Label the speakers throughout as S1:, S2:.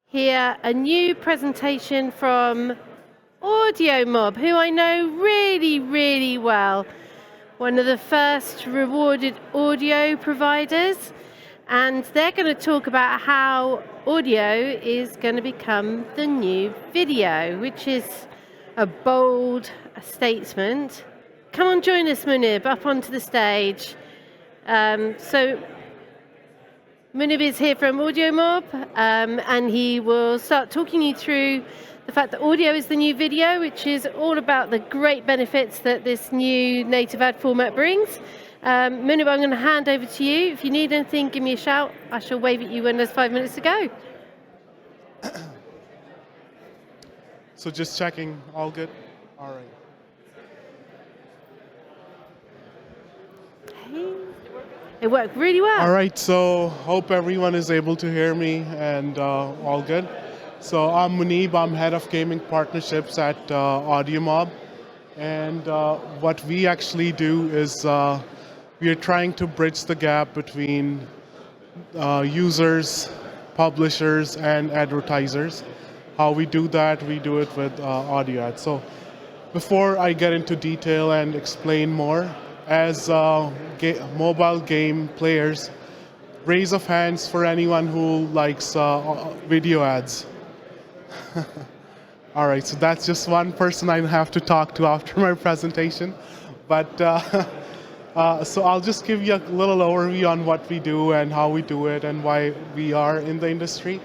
S1: hear a new presentation from AudioMob, who I know really, really well. One of the first rewarded audio providers. And they're going to talk about how audio is going to become the new video, which is a bold statement. Come on, join us, MUNIB, up onto the stage. So MUNIB is here from AudioMob, and he will start talking you through the fact that audio is the new video, which is all about the great benefits that this new native ad format brings. MUNIB, I'm going to hand over to you. If you need anything, give me a shout. I shall wave at you when there's 5 minutes to go.
S2: So just checking, all good? All right.
S1: Hey. It worked really well.
S2: All right, so hope everyone is able to hear me and all good. So I'm MUNIB, I'm head of gaming partnerships at AudioMob. And what we actually do is we are trying to bridge the gap between users, publishers, and advertisers. How we do that, we do it with audio ads. So before I get into detail and explain more, as mobile game players, raise of hands for anyone who likes video ads. All right, so that's just one person I have to talk to after my presentation. But so I'll just give you a little overview on what we do and how we do it and why we are in the industry.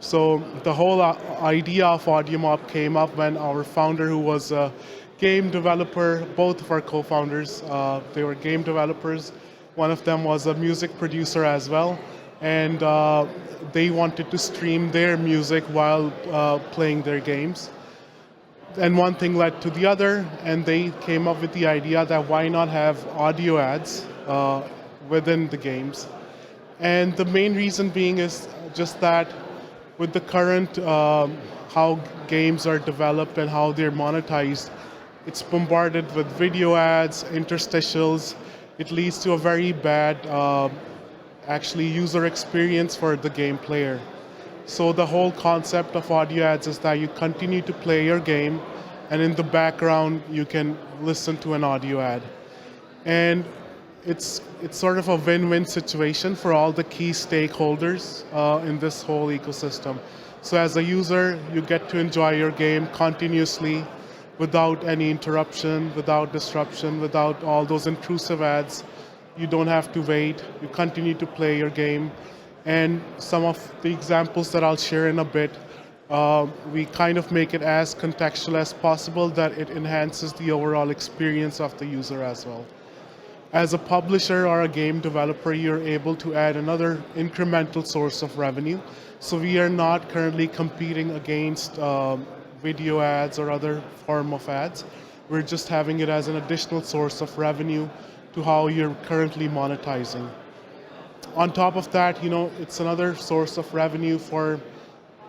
S2: So the whole idea of AudioMob came up when our founder, who was a game developer, both of our co-founders, they were game developers. One of them was a music producer as well. And they wanted to stream their music while playing their games. And one thing led to the other, and they came up with the idea that why not have audio ads within the games. And the main reason being is just that with the current how games are developed and how they're monetized, it's bombarded with video ads, interstitials. It leads to a very bad actually user experience for the game player. So the whole concept of audio ads is that you continue to play your game, and in the background you can listen to an audio ad. And it's sort of a win-win situation for all the key stakeholders in this whole ecosystem. So as a user, you get to enjoy your game continuously without any interruption, without disruption, without all those intrusive ads. You don't have to wait, you continue to play your game. And some of the examples that I'll share in a bit, we kind of make it as contextual as possible that it enhances the overall experience of the user as well. As a publisher or a game developer, you're able to add another incremental source of revenue. So we are not currently competing against video ads or other form of ads. We're just having it as an additional source of revenue to how you're currently monetizing. On top of that, it's another source of revenue for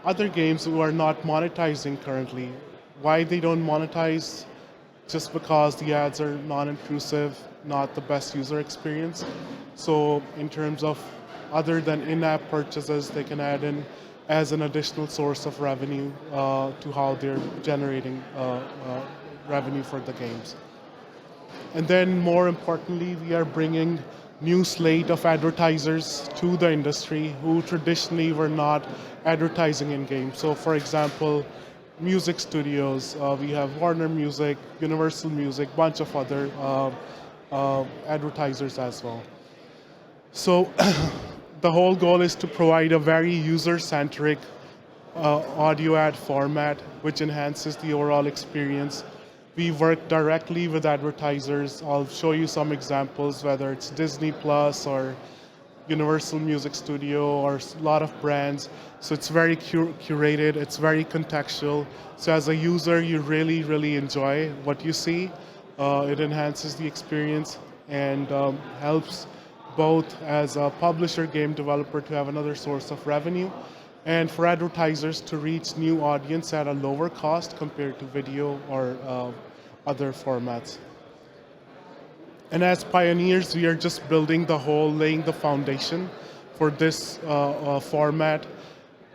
S2: other games who are not monetizing currently. Why they don't monetize? Just because the ads are non-intrusive, not the best user experience. So in terms of other than in-app purchases, they can add in as an additional source of revenue to how they're generating revenue for the games. And then more importantly, we are bringing new slate of advertisers to the industry who traditionally were not advertising in games. So for example, music studios, we have Warner Music, Universal Music, bunch of other advertisers as well. So the whole goal is to provide a very user-centric audio ad format which enhances the overall experience. We work directly with advertisers. I'll show you some examples, whether it's Disney Plus or Universal Music Studio or a lot of brands. So it's very curated, it's very contextual. So as a user, you really, really enjoy what you see. It enhances the experience and helps both as a publisher, game developer to have another source of revenue, and for advertisers to reach new audience at a lower cost compared to video or other formats. And as pioneers, we are just building laying the foundation for this format.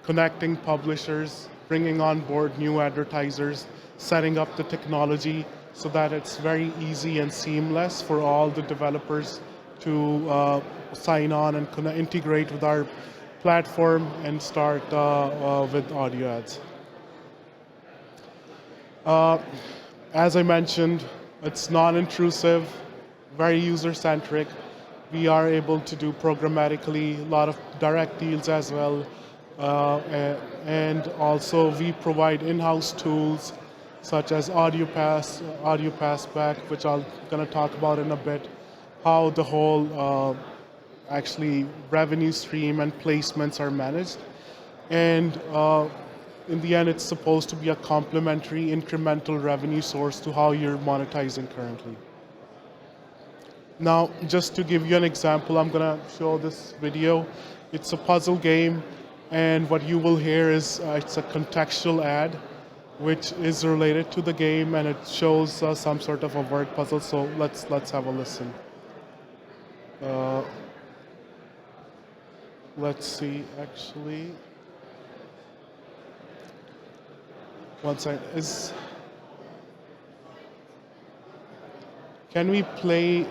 S2: connecting publishers, bringing on board new advertisers, setting up the technology so that it's very easy and seamless for all the developers to sign on and integrate with our platform and start with audio ads. As I mentioned, it's non-intrusive, very user-centric. We are able to do programmatically, a lot of direct deals as well. And also we provide in-house tools such as Audio Passback, which I'm going to talk about in a bit, how the whole actually revenue stream and placements are managed. And in the end, it's supposed to be a complementary incremental revenue source to how you're monetizing currently. Now, just to give you an example, I'm going to show this video. It's a puzzle game, and what you will hear is it's a contextual ad, which is related to the game, and it shows some sort of a word puzzle. So let's have a listen. Let's see, actually. One second. Can we play?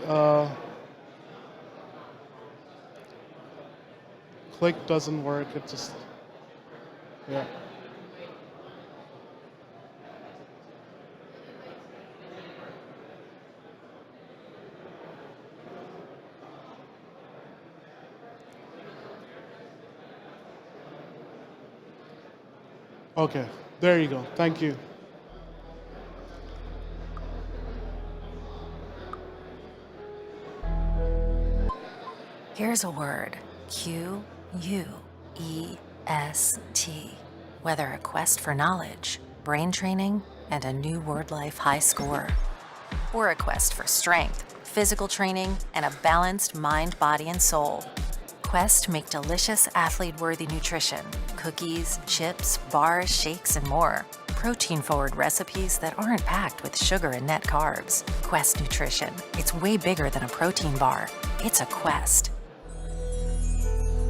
S2: Click doesn't work. It just, yeah. Okay, there you go. Thank you.
S3: Here's a word, Q-U-E-S-T. Whether a quest for knowledge, brain training, and a new word life high score, or a quest for strength, physical training, and a balanced mind, body, and soul, Quest make delicious athlete-worthy nutrition, cookies, chips, bars, shakes, and more. Protein-forward recipes that aren't packed with sugar and net carbs. Quest Nutrition. It's way bigger than a protein bar. It's a quest.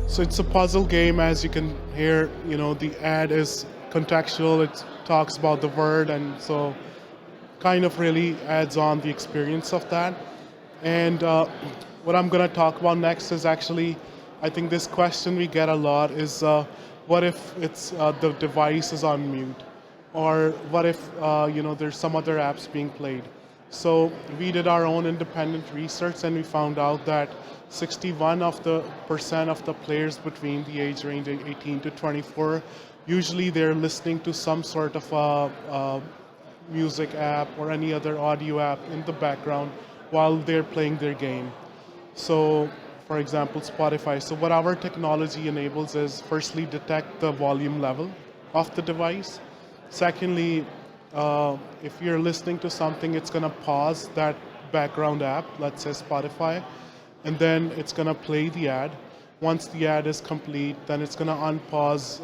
S2: So it's a puzzle game, as you can hear. You know, the ad is contextual. It talks about the word, and so kind of really adds on the experience of that. And what I'm going to talk about next is actually, I think this question we get a lot is, what if it's the device is on mute, or what if there's some other apps being played? So we did our own independent research, and we found out that 61% of the players between the age range of 18 to 24, usually they're listening to some sort of a music app or any other audio app in the background while they're playing their game. So, for example, Spotify. So what our technology enables is, firstly, detect the volume level of the device. Secondly, if you're listening to something, it's going to pause that background app, let's say Spotify, and then it's going to play the ad. Once the ad is complete, then it's going to unpause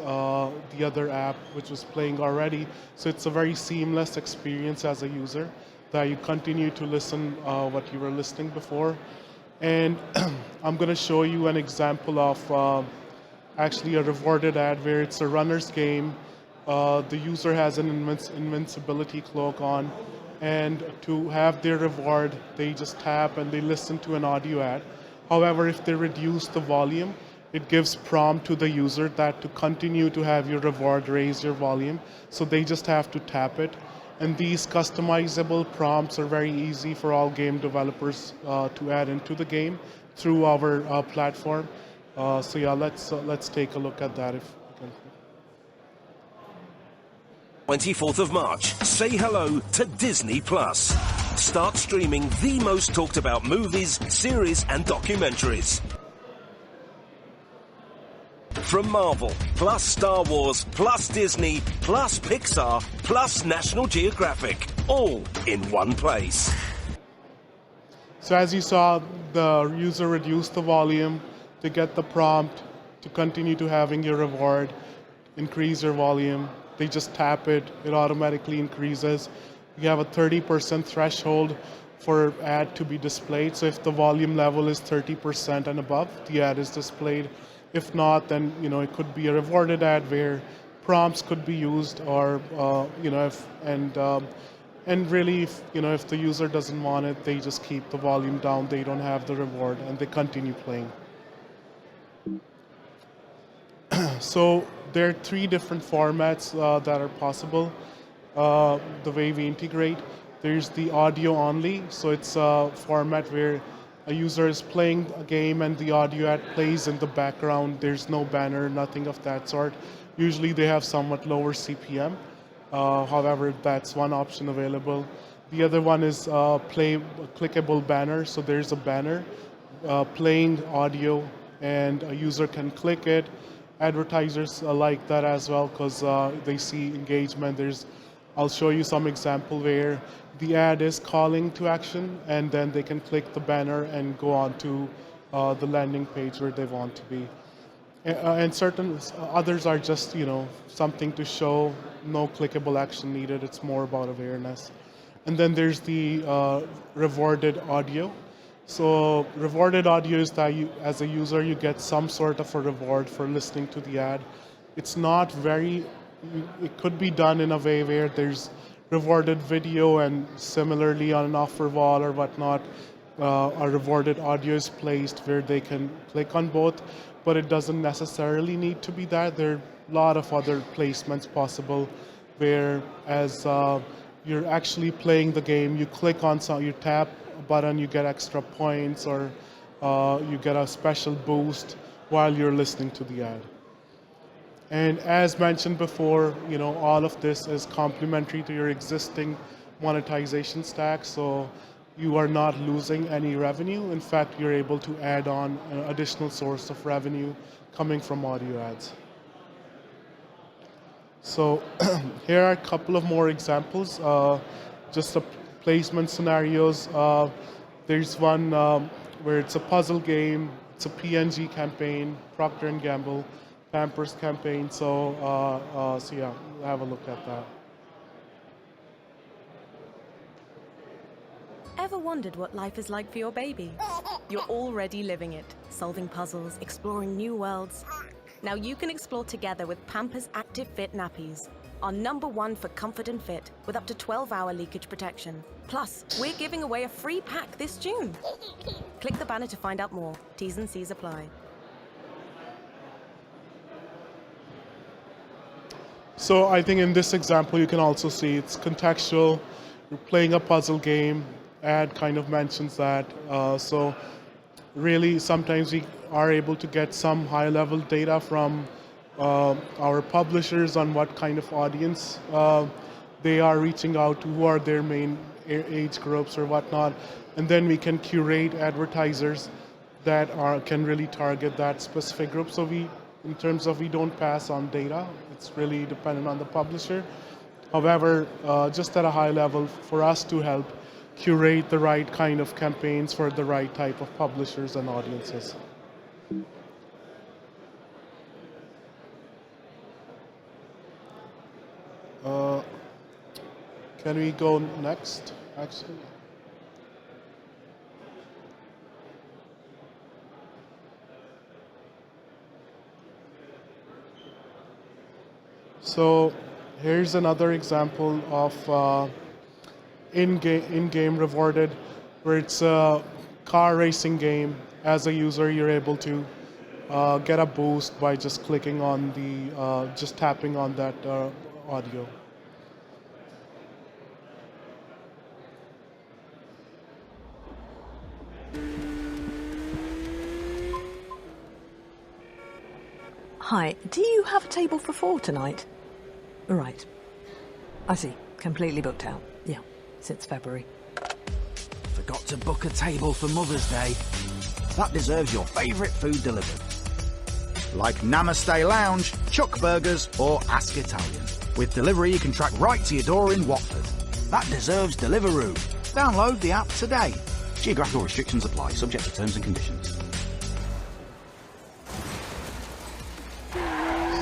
S2: the other app which was playing already. So it's a very seamless experience as a user, that you continue to listen what you were listening before. And I'm going to show you an example of actually a rewarded ad where it's a runner's game. The user has an invincibility cloak on, and to have their reward, they just tap and they listen to an audio ad. However, if they reduce the volume, it gives prompt to the user that to continue to have your reward, raise your volume. So they just have to tap it. And these customizable prompts are very easy for all game developers to add into the game through our platform. So yeah, let's take a look at that if you can.
S4: 24th of March, say hello to Disney+. Start streaming the most talked about movies, series and documentaries. From Marvel, plus Star Wars, plus Disney, plus Pixar, plus National Geographic, all in one place.
S2: So as you saw, the user reduced the volume to get the prompt to continue to having your reward, increase your volume. They just tap it, it automatically increases. You have a 30% threshold for ad to be displayed. So if the volume level is 30% and above, the ad is displayed. If not, then it could be a rewarded ad where prompts could be used, or and really, if the user doesn't want it, they just keep the volume down. They don't have the reward, and they continue playing. So there are 3 different formats that are possible. The way we integrate, there's the audio only. So it's a format where a user is playing a game and the audio ad plays in the background. There's no banner, nothing of that sort. Usually they have somewhat lower CPM. However, that's one option available. The other one is clickable banner. So there's a banner playing audio, and a user can click it. Advertisers like that as well, because they see engagement. I'll show you some example where the ad is calling to action, and then they can click the banner and go on to the landing page where they want to be. And certain others are just something to show, no clickable action needed. It's more about awareness. And then there's the rewarded audio. So rewarded audio is that as a user, you get some sort of a reward for listening to the ad. It's not it could be done in a way where there's rewarded video, and similarly on an offer wall or whatnot, a rewarded audio is placed where they can click on both, but it doesn't necessarily need to be that. There are a lot of other placements possible where as you're actually playing the game, you click on you tap a button, you get extra points, or you get a special boost while you're listening to the ad. And as mentioned before, all of this is complementary to your existing monetization stack, so you are not losing any revenue. In fact, you're able to add on an additional source of revenue coming from audio ads. So here are a couple of more examples, just the placement scenarios. There's one where it's a puzzle game, it's a P&G campaign, Procter & Gamble, Pampers campaign, so yeah, have a look at that.
S5: Ever wondered what life is like for your baby? You're already living it, solving puzzles, exploring new worlds. Now you can explore together with Pampers Active Fit nappies, our #1 for comfort and fit, with up to 12-hour leakage protection. Plus, we're giving away a free pack this June. Click the banner to find out more. T's and C's apply.
S2: So I think in this example, you can also see it's contextual. You're playing a puzzle game. Ad kind of mentions that. So really, sometimes we are able to get some high-level data from our publishers on what kind of audience they are reaching out to, who are their main age groups or whatnot. And then we can curate advertisers that can really target that specific group. So in terms of we don't pass on data, it's really dependent on the publisher. However, just at a high level, for us to help curate the right kind of campaigns for the right type of publishers and audiences. Can we go next, actually? So here's another example of in-game rewarded, where it's a car racing game. As a user, you're able to get a boost by just clicking on just tapping on that audio.
S6: Hi, do you have a table for 4 tonight? Right. I see. Completely booked out. Yeah, since February.
S7: Forgot to book a table for Mother's Day. That deserves your favourite food delivered. Like Namaste Lounge, Chuck Burgers or Ask Italian. With delivery you can track right to your door in Watford. That deserves Deliveroo. Download the app today. Geographical restrictions apply, subject to terms and conditions.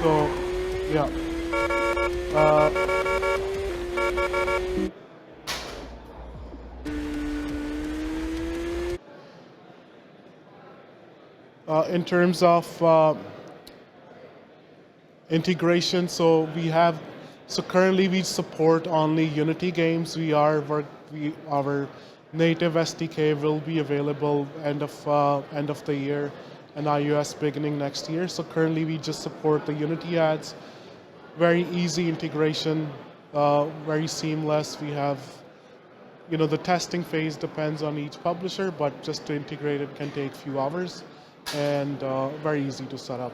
S2: So, yeah. In terms of Integration, so currently we support only Unity games. Our native SDK will be available end of the year and iOS beginning next year. So currently we just support the Unity ads. Very easy integration, very seamless. We have, the testing phase depends on each publisher, but just to integrate it can take a few hours, and very easy to set up.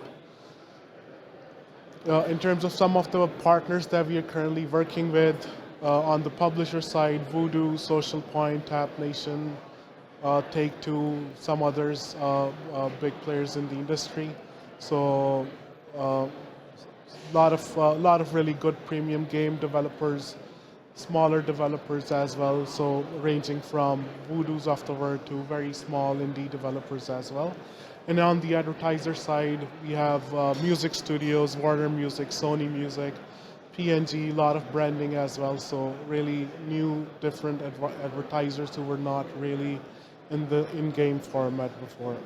S2: In terms of some of the partners that we are currently working with, on the publisher side, Voodoo, Social Point, Tap Nation, Take-Two, some others, big players in the industry. So lot of really good premium game developers, smaller developers as well. So ranging from Voodoos of the world to very small indie developers as well. And on the advertiser side, we have music studios, Warner Music, Sony Music, P&G, a lot of branding as well. So really new, different advertisers who were not really in the in-game format before.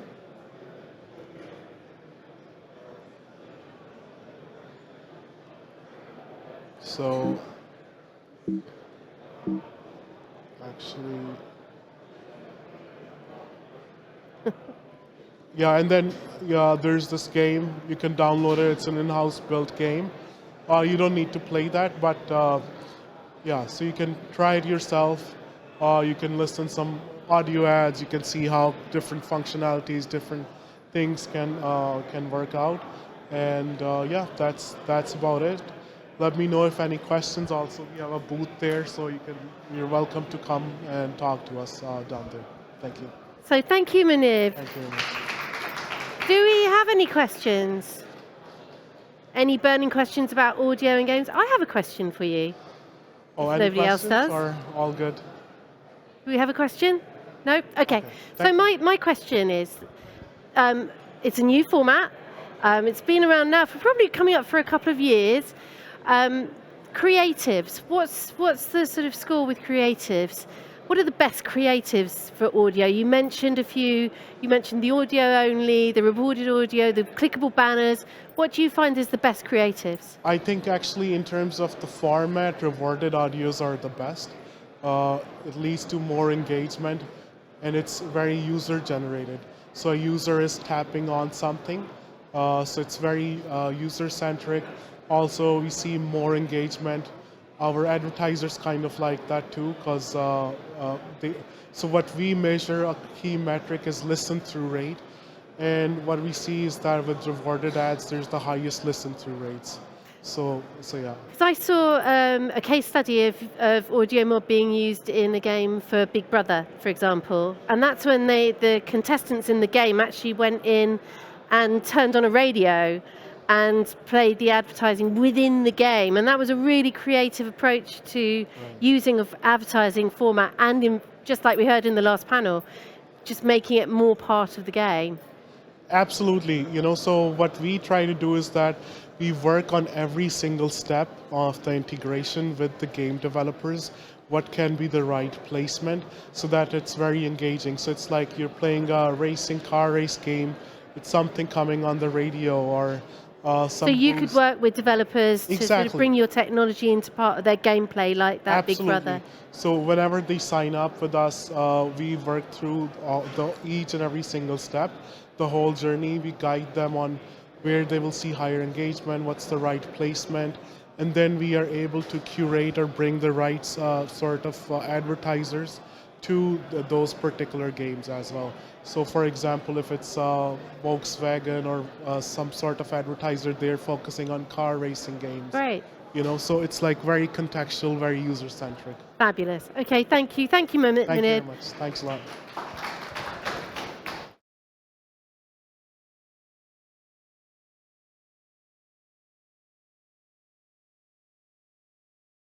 S2: So actually, yeah, and then there's this game. You can download it. It's an in-house built game. You don't need to play that, but so you can try it yourself. You can listen some audio ads. You can see how different functionalities, different things can work out. And that's about it. Let me know if any questions. Also, we have a booth there, so you're welcome to come and talk to us down there. Thank you.
S1: So thank you, MUNIB.
S2: Thank you very much.
S1: Do we have any questions? Any burning questions about audio and games? I have a question for you.
S2: Oh,
S1: if
S2: any
S1: nobody else
S2: questions
S1: does.
S2: or all good?
S1: Do we have a question? No? Okay. So my question is, it's a new format. It's been around now for probably coming up for a couple of years. Creatives, what's the sort of score with creatives? What are the best creatives for audio? You mentioned a few. You mentioned the audio only, the rewarded audio, the clickable banners. What do you find is the best creatives?
S2: I think actually in terms of the format, rewarded audios are the best. It leads to more engagement, and it's very user generated. So a user is tapping on something, so it's very user centric. Also, we see more engagement. Our advertisers kind of like that too, because so what we measure, a key metric is listen through rate, and what we see is that with rewarded ads, there's the highest listen through rates. So yeah.
S1: Because I saw a case study of AudioMob being used in a game for Big Brother, for example, and that's when the contestants in the game actually went in and turned on a radio and played the advertising within the game. And that was a really creative approach to using of advertising format, and just like we heard in the last panel, just making it more part of the game.
S2: Absolutely. So what we try to do is that we work on every single step of the integration with the game developers. What can be the right placement so that it's very engaging. So it's like you're playing a car race game. It's something coming on the radio or
S1: so you could work with developers to sort of bring your technology into part of their gameplay, like that. Absolutely. Big Brother.
S2: So whenever they sign up with us, we work through each and every single step, the whole journey. We guide them on where they will see higher engagement, what's the right placement, and then we are able to curate or bring the right sort of advertisers to those particular games as well. So for example, if it's Volkswagen or some sort of advertiser, they're focusing on car racing games.
S1: Right.
S2: So it's like very contextual, very user-centric.
S1: Fabulous. Okay, thank you. Thank you, MUNIB.
S2: Thank you very much. Thanks a lot.